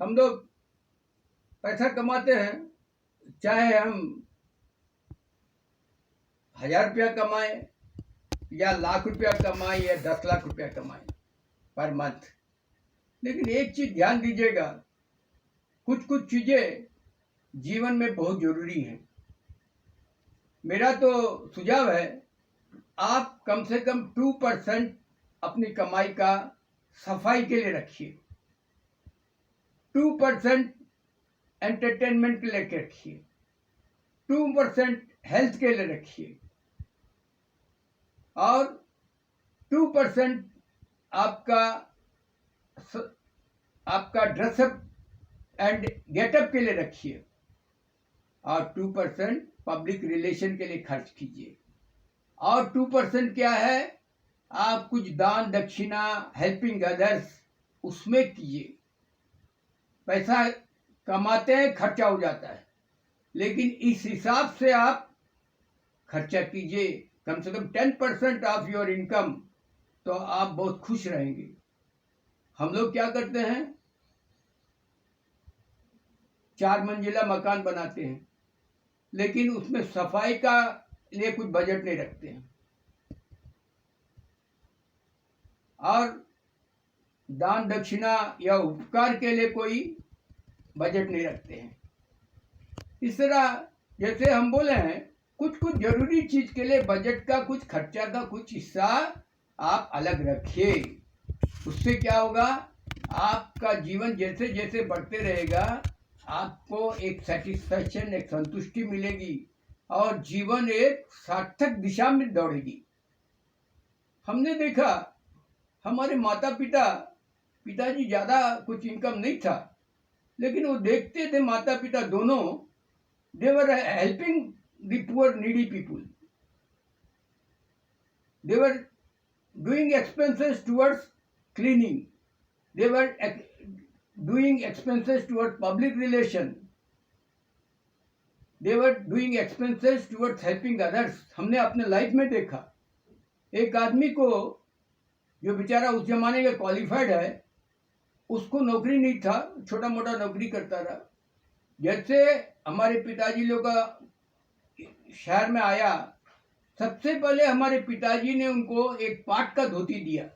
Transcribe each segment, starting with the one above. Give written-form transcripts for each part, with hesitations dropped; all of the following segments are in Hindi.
हम लोग पैसा कमाते हैं, चाहे हम 1000 रुपया कमाएं या लाख रुपया कमाएं या 10 लाख रुपया कमाएं पर मंथ। लेकिन एक चीज ध्यान दीजिएगा, कुछ कुछ चीजें जीवन में बहुत जरूरी हैं। मेरा तो सुझाव है, आप कम से कम 2% अपनी कमाई का सफाई के लिए रखिए, 2% एंटरटेनमेंट के लिए रखिए, 2% हेल्थ के लिए रखिए और 2% आपका ड्रेसअप एंड गेटअप के लिए रखिए और 2% पब्लिक रिलेशन के लिए खर्च कीजिए। और 2% क्या है, आप कुछ दान दक्षिणा, हेल्पिंग अदर्स, उसमें कीजिए। पैसा कमाते हैं, खर्चा हो जाता है, लेकिन इस हिसाब से आप खर्चा कीजिए, कम से कम 10% ऑफ योर इनकम, तो आप बहुत खुश रहेंगे। हम लोग क्या करते हैं, 4 मंजिला मकान बनाते हैं, लेकिन उसमें सफाई का लिए कुछ बजट नहीं रखते हैं और दान दक्षिणा या उपकार के लिए कोई बजट नहीं रखते हैं। इस तरह जैसे हम बोले हैं, कुछ कुछ जरूरी चीज के लिए बजट का, कुछ खर्चा का कुछ हिस्सा आप अलग रखिए। उससे क्या होगा, आपका जीवन जैसे जैसे बढ़ते रहेगा, आपको एक सेटिस्फैक्शन, एक संतुष्टि मिलेगी और जीवन एक सार्थक दिशा में दौड़ेगी। हमने देखा, हमारे माता पिताजी ज्यादा कुछ इनकम नहीं था, लेकिन वो देखते थे माता पिता दोनों, they were helping the poor needy people. They were doing expenses towards cleaning. They were doing expenses towards public relation. They were doing expenses towards helping others. हमने अपने लाइफ में देखा, एक आदमी को जो बेचारा उस जमाने का क्वालिफाइड है, उसको नौकरी नहीं था, छोटा मोटा नौकरी करता रहा। जैसे हमारे पिताजी लोग का शहर में आया, सबसे पहले हमारे पिताजी ने उनको एक पाट का धोती दिया,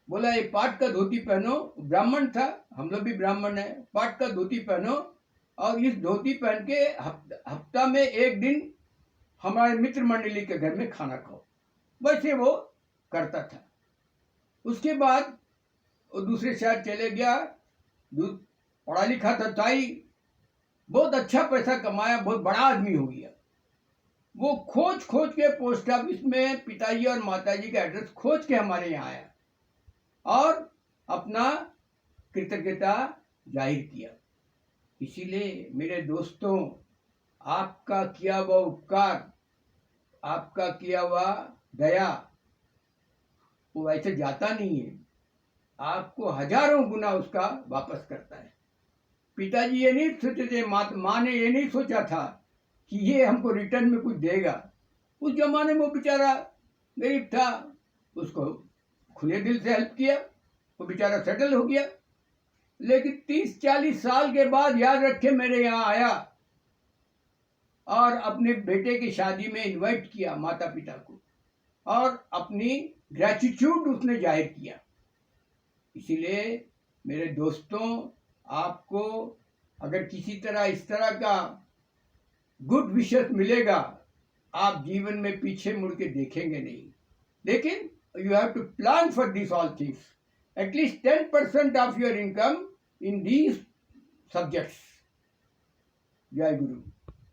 बोला एक पाट का धोती पहनो। ब्राह्मण था, हम लोग भी ब्राह्मण है, पाट का धोती पहनो और इस धोती पहन के हफ्ता में एक दिन हमारे मित्र मंडली के घर में खाना खाओ। वैसे वो करता था। उसके बाद वो दूसरे शहर चले गया, पढ़ा लिखा था, ताई बहुत अच्छा पैसा कमाया, बहुत बड़ा आदमी हो गया। वो खोज खोज के पोस्ट ऑफिस में पिताजी और माताजी का एड्रेस खोज के हमारे यहाँ आया और अपना कृतज्ञता जाहिर किया। इसीलिए मेरे दोस्तों, आपका किया हुआ उपकार, आपका किया हुआ दया, वो ऐसे जाता नहीं है, आपको हजारों गुना उसका वापस करता है। पिताजी ये नहीं सोचे थे, माँ ने ये नहीं सोचा था कि ये हमको रिटर्न में कुछ देगा। उस जमाने में वो बेचारा गरीब था, उसको खुले दिल से हेल्प किया, वो बेचारा सेटल हो गया। लेकिन 30-40 साल के बाद याद रखे, मेरे यहाँ आया और अपने बेटे की शादी में इनवाइट किया माता पिता को और अपनी ग्रेटिट्यूड उसने जाहिर किया। इसीलिए मेरे दोस्तों, आपको अगर किसी तरह इस तरह का गुड विशेस मिलेगा, आप जीवन में पीछे मुड़ के देखेंगे नहीं। लेकिन you have to plan for this all things, at least 10% of your income in these subjects. जय गुरु।